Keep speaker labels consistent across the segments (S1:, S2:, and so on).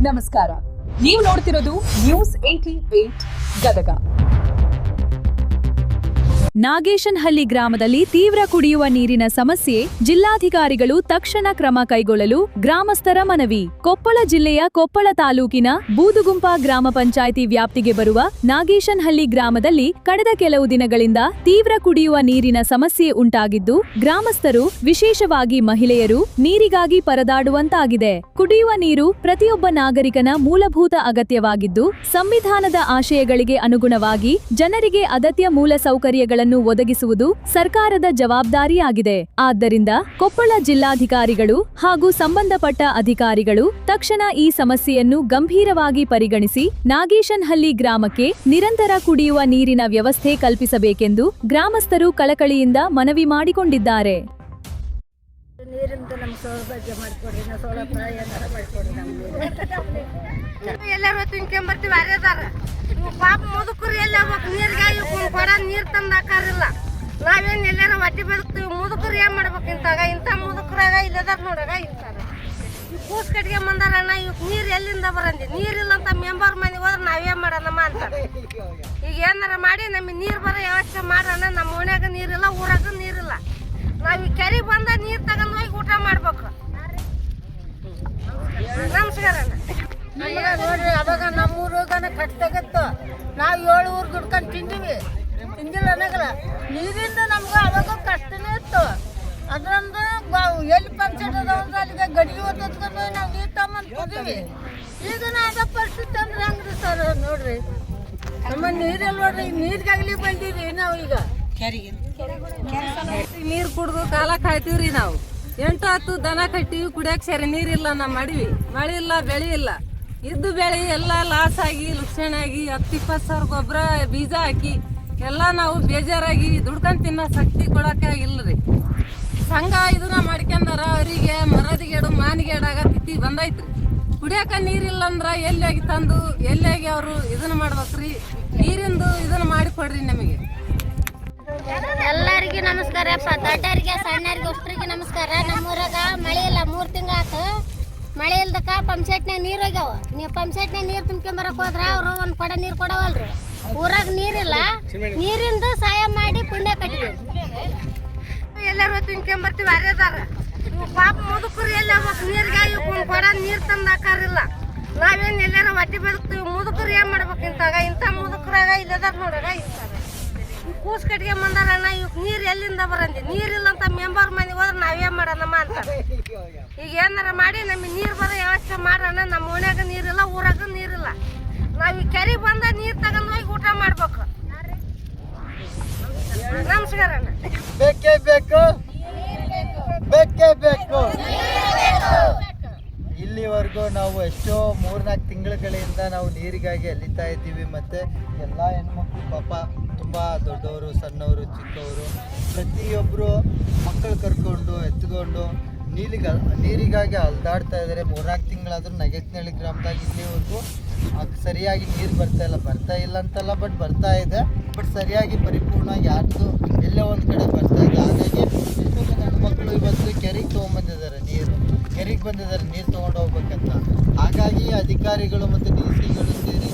S1: ನಮಸ್ಕಾರ, ನೀವು ನೋಡ್ತಿರೋದು ನ್ಯೂಸ್ 88 ಗದಗ.
S2: ನಾಗೇಶನಹಳ್ಳಿ ಗ್ರಾಮದಲ್ಲಿ ತೀವ್ರ ಕುಡಿಯುವ ನೀರಿನ ಸಮಸ್ಯೆ, ಜಿಲ್ಲಾಧಿಕಾರಿಗಳು ತಕ್ಷಣ ಕ್ರಮ ಕೈಗೊಳ್ಳಲು ಗ್ರಾಮಸ್ಥರ ಮನವಿ. ಕೊಪ್ಪಳ ಜಿಲ್ಲೆಯ ಕೊಪ್ಪಳ ತಾಲೂಕಿನ ಬೂದುಗುಂಪ ಗ್ರಾಮ ಪಂಚಾಯಿತಿ ವ್ಯಾಪ್ತಿಗೆ ಬರುವ ನಾಗೇಶನಹಳ್ಳಿ ಗ್ರಾಮದಲ್ಲಿ ಕಳೆದ ಕೆಲವು ದಿನಗಳಿಂದ ತೀವ್ರ ಕುಡಿಯುವ ನೀರಿನ ಸಮಸ್ಯೆ ಉಂಟಾಗಿದ್ದು, ಗ್ರಾಮಸ್ಥರು ವಿಶೇಷವಾಗಿ ಮಹಿಳೆಯರು ನೀರಿಗಾಗಿ ಪರದಾಡುವಂತಾಗಿದೆ. ಕುಡಿಯುವ ನೀರು ಪ್ರತಿಯೊಬ್ಬ ನಾಗರಿಕನ ಮೂಲಭೂತ ಅಗತ್ಯವಾಗಿದ್ದು, ಸಂವಿಧಾನದ ಆಶಯಗಳಿಗೆ ಅನುಗುಣವಾಗಿ ಜನರಿಗೆ ಅಗತ್ಯ ಮೂಲಸೌಕರ್ಯಗಳನ್ನು ಒದಗಿಸುವುದು ಸರ್ಕಾರದ ಜವಾಬ್ದಾರಿಯಾಗಿದೆ. ಆದ್ದರಿಂದ ಕೊಪ್ಪಳ ಜಿಲ್ಲಾಧಿಕಾರಿಗಳು ಹಾಗೂ ಸಂಬಂಧಪಟ್ಟ ಅಧಿಕಾರಿಗಳು ತಕ್ಷಣ ಈ ಸಮಸ್ಯೆಯನ್ನು ಗಂಭೀರವಾಗಿ ಪರಿಗಣಿಸಿ ನಾಗೇಶನಹಳ್ಳಿ ಗ್ರಾಮಕ್ಕೆ ನಿರಂತರ ಕುಡಿಯುವ ನೀರಿನ ವ್ಯವಸ್ಥೆ ಕಲ್ಪಿಸಬೇಕೆಂದು ಗ್ರಾಮಸ್ಥರು ಕಳಕಳಿಯಿಂದ ಮನವಿ ಮಾಡಿಕೊಂಡಿದ್ದಾರೆ.
S3: ಪಾಪ ಮುದುಕರು ಎಲ್ಲ ನೀರ್ಗಾಗಿ ಕೊಡ ನೀರು ತಂದು ಹಾಕಾರಿಲ್ಲ. ನಾವೇನು ಎಲ್ಲಾರ ಹೊಟ್ಟೆ ಬೆಳಗ್ತೀವಿ, ಮುದುಕರು ಏನ್ ಮಾಡ್ಬೇಕು? ಇಂಥ ಮುದುಕರಾಗ ಇಲ್ಲದಾರ ನೋಡಾಗ ಇಂತಾರ ಕೂಸ್ ಕಟ್ಗೆ ಬಂದಾರಣ್ಣ. ಇವಕ್ಕೆ ನೀರು ಎಲ್ಲಿಂದ ಬರಂದಿ? ನೀರಿಲ್ಲ ಅಂತ ಮೆಂಬರ್ ಮನೆಗೆ ಹೋದ್ರೆ ನಾವೇನ್ ಮಾಡೋಣಮ್ಮ ಅಂತಾರೆ. ಈಗ ಏನಾರ ಮಾಡಿ ನಮಗೆ ನೀರು ಬರೋ ವ್ಯವಸ್ಥೆ ಮಾಡೋಣ. ನಮ್ಮ ಓಣ್ಯಾಗ ನೀರಿಲ್ಲ, ಊರಾಗ ನೀರಿಲ್ಲ. ನಾವು ಈ ಕೆರೆಗೆ ಬಂದ ನೀರು ತಗೊಂಡು ಹೋಗಿ ಊಟ ಮಾಡ್ಬೇಕು. ನಮಸ್ಕಾರ ಅಣ್ಣ.
S4: ನೋಡ್ರಿ, ಅವಾಗ ನಮ್ಮೂರಾಗನ ಕಟ್ಟಾಗತ್ತು. ನಾವು 7 ಊರು ದುಡ್ಕೊಂಡು ತಿಂದಿಲ್ಲ ಅನ್ನಗಲ್ಲ. ನೀರಿಂದ ನಮ್ಗೆ ಅವಾಗ ಕಷ್ಟನೇ ಇತ್ತು. ಅದ್ರಂದು ಎಲ್ಲಿ ಪಂಚಾಯತ್ ಅದಾವಂದ್ರೆ ಅಲ್ಲಿಗೆ ಗಡಿಗೆ ಓದ್ಕೊಂಡು ನಾವು ನೀರು ತಗೊಂಡು ಹೋದಿವಿ. ಈಗ ಅದ ಪರಿಸ್ಥಿತಿ ಅಂದ್ರೆ ಹೆಂಗ್ರಿ ಸರ್? ನೋಡ್ರಿ, ನಮ್ಮ ನೀರಲ್ಲಿ ನೋಡ್ರಿ, ನೀರಿಗಾಗಲಿ ಬಂದೀವಿ ನಾವು. ಈಗ
S5: ನೀರು ಕುಡ್ದು ಕಾಲ ಕಾಯ್ತೀವ್ರಿ ನಾವು. 8-10 ದನ ಕಟ್ಟಿವಿ, ಕುಡಿಯಕ್ಕೆ ಸರಿ ನೀರಿಲ್ಲ. ನಮ್ಮ ಮಡಿವಿ ಮಳೆ ಇಲ್ಲ, ಬೆಳೆ ಇಲ್ಲ. ಇದ್ದು ಬೆಳೆ ಎಲ್ಲ ಲಾಸ್ ಆಗಿ ಲುಕ್ಷಣಾಗಿ 10-20 ಸಾವಿರ ಗೊಬ್ಬರ ಬೀಜ ಹಾಕಿ ಎಲ್ಲ ನಾವು ಬೇಜಾರಾಗಿ ದುಡ್ಕೊಂಡು ತಿನ್ನೋ ಶಕ್ತಿ ಕೊಡೋಕೆ ಆಗಿಲ್ಲರಿ. ಸಂಘ ಇದನ್ನ ಮಾಡ್ಕೊಂಡಾರ. ಅವರಿಗೆ ಮರದಿಗೇಡು ಮಾನಿಗೇಡಾಗ ತಿತ್ತಿ ಬಂದೈತ್ರಿ. ಕುಡಿಯೋಕೆ ನೀರಿಲ್ಲ ಅಂದ್ರೆ ಎಲ್ಲಾಗಿ ತಂದು ಎಲ್ಲಾಗಿ ಅವರು ಇದನ್ನ ಮಾಡ್ಬೇಕ್ರಿ. ನೀರಿಂದು ಇದನ್ನ ಮಾಡಿಕೊಡ್ರಿ ನಮಗೆ.
S6: ಎಲ್ಲರಿಗೂ ನಮಸ್ಕಾರ. ದೊಡ್ಡರಿಗೆ ಸಣ್ಣರಿಗೆ ಅಷ್ಟರಿಗೆ ನಮಸ್ಕಾರ. ನಮ್ಮೂರಾಗ ಮಳೆ ಇಲ್ಲ, 3 ತಿಂಗಳಾತು. ಮಳೆ ಇಲ್ದಕ್ಕ ಪಂಪ್ಸೆಟ್ನಾಗ ನೀರು ಹೋಗ್ಯಾವ. ನೀವು ಪಂಪ್ಸೆಟ್ನಾಗ ನೀರು ತುಂಬ್ಕೊಂಬರಕ್ಕೆ ಹೋದ್ರ ಅವರು ಒಂದು ಕೊಡ ನೀರು ಕೊಡವಲ್ರಿ. ಊರಾಗ ನೀರಿಲ್ಲ, ನೀರಿಂದ ಸಹಾಯ ಮಾಡಿ ಪುಣ್ಯ ಕಟ್ಟಿದ್ವಿ.
S3: ಎಲ್ಲರೂ ತುಂಬ್ಕೊಂಬರ್ತೀವಿ. ಅರೆದಾರ ಪಾಪ ಮುದುಕರು ಎಲ್ಲ ನೀರಿಗಾಗಿ ಕೊಡ ನೀರು ತಂದು ಹಾಕಾರಿಲ್ಲ. ನಾವೇನು ಎಲ್ಲಾರ ಹೊಟ್ಟೆ ಬೆಳಗ್ತೀವಿ, ಮುದುಕರು ಏನ್ ಮಾಡ್ಬೇಕು? ಇಂಥ ಮುದುಕರಾಗ ಇಲ್ಲದಾರ ನೋಡಾಗ ಇಂತಾರ ಕೂಸ್ ಕಟ್ಗೆ ಬಂದಾರಣ್ಣ. ಇವಕ್ಕೆ ನೀರು ಎಲ್ಲಿಂದ ಬರಂದಿ? ನೀರಿಲ್ಲ ಅಂತ ಮೆಂಬರ್ ಮನೆಗೆ ಹೋದ್ರೆ ನಾವೇನ್ ಮಾಡೋಣಮ್ಮ ಅಂತಾರೆ. ಈಗ ಏನಾರ ಮಾಡಿ ನಮಗೆ ನೀರು ಬರೋ ವ್ಯವಸ್ಥೆ ಮಾಡೋಣ. ನಮ್ಮ ಓಣ್ಯಾಗ ನೀರಿಲ್ಲ, ಊರಾಗ ನೀರಿಲ್ಲ. ನಾವು ಈ ಕೆರೆಗೆ ಬಂದ ನೀರು ತಗೊಂಡು ಹೋಗಿ ಊಟ ಮಾಡ್ಬೇಕು. ನಮಸ್ಕಾರ ಅಣ್ಣ.
S7: ಬೇಕೇ ಬೇಕು, ಬೇಕೇ ಬೇಕು. ಇಲ್ಲಿವರೆಗೂ ನಾವು ಎಷ್ಟೋ 3-4 ತಿಂಗಳುಗಳಿಂದ ನಾವು ನೀರಿಗಾಗಿ ಅಲಿತಾ ಇದ್ದೀವಿ. ಮತ್ತು ಎಲ್ಲ ಹೆಣ್ಮಕ್ಳು ಪಾಪ ತುಂಬ ದೊಡ್ಡವರು, ಸಣ್ಣವರು, ಚಿಕ್ಕವರು ಪ್ರತಿಯೊಬ್ಬರು ಮಕ್ಕಳು ಕರ್ಕೊಂಡು ಎತ್ಕೊಂಡು ನೀರಿಗಾಗಿ ಅಲ್ದಾಡ್ತಾ ಇದ್ದಾರೆ. 3-4 ತಿಂಗಳಾದರೂ ನಾಗೇಶನಹಳ್ಳಿ ಗ್ರಾಮದಾಗ ಇಲ್ಲಿವರೆಗೂ ಸರಿಯಾಗಿ ನೀರು ಬರ್ತಾ ಇಲ್ಲ ಅಂತಲ್ಲ, ಬಟ್ ಬರ್ತಾ ಇದೆ. ಬಟ್ ಸರಿಯಾಗಿ ಪರಿಪೂರ್ಣವಾಗಿ ಯಾರ್ದು ಎಲ್ಲೇ ಒಂದು ಕಡೆ ಬರ್ತಾ ಇದೆ. ಹಾಗಾಗಿ ಎಷ್ಟೋ ಜನ ಹೆಣ್ಮಕ್ಳು ಇವತ್ತು ಕೆರೆಗೆ ತೊಗೊಂಬಂದಿದ್ದಾರೆ, ಕೆರೆಗೆ ಬಂದಿದ್ದಾರೆ ನೀರು ತೊಗೊಂಡು ಹೋಗ್ಬೇಕಂತ. ಹಾಗಾಗಿ ಅಧಿಕಾರಿಗಳು ಮತ್ತು DC-ಗಳು ಸೇರಿ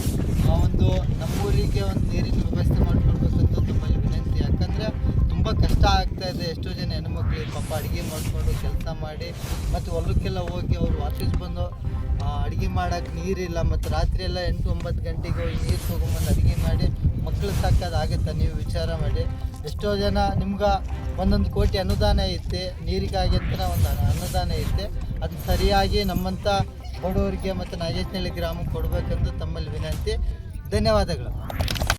S7: ಒಂದು ನಮ್ಮೂರಿಗೆ ಒಂದು ನೀರಿನ ವ್ಯವಸ್ಥೆ ಮಾಡಿಕೊಡ್ಬೇಕಂತ ತಮ್ಮಲ್ಲಿ ವಿನಂತಿ. ಯಾಕಂದರೆ ತುಂಬ ಕಷ್ಟ ಆಗ್ತಾ ಇದೆ. ಎಷ್ಟೋ ಜನ ಹೆಣ್ಮಕ್ಳು ಪಾಪ ಅಡುಗೆ ಮಾಡಿಕೊಂಡು ಕೆಲಸ ಮಾಡಿ ಮತ್ತು ಹೊಲಕ್ಕೆಲ್ಲ ಹೋಗಿ ಅವ್ರು ವಾಪಸ್ ಬಂದು ಅಡುಗೆ ಮಾಡೋಕ್ಕೆ ನೀರಿಲ್ಲ. ಮತ್ತು ರಾತ್ರಿ ಎಲ್ಲ 8-9 ಗಂಟೆಗೆ ಹೋಗಿ ನೀರು ತೊಗೊಂಬಂದು ಅಡುಗೆ ಮಾಡಿ ಮಕ್ಕಳು ಸಾಕೋದಾಗುತ್ತೆ. ನೀವು ವಿಚಾರ ಮಾಡಿ. ಎಷ್ಟೋ ಜನ ನಿಮ್ಗೆ 1 ಕೋಟಿ ಅನುದಾನ ಐತೆ ನೀರಿಗಾಗಿ ಅಂತ, ಒಂದು ಅನುದಾನ ಐತೆ. ಅದು ಸರಿಯಾಗಿ ನಮ್ಮಂಥ ಬಡವರಿಗೆ ಮತ್ತು ನಾಗೇಶನಹಳ್ಳಿ ಗ್ರಾಮಕ್ಕೆ ಕೊಡಬೇಕಂತ ತಮ್ಮಲ್ಲಿ ವಿನಂತಿ. ಧನ್ಯವಾದಗಳು.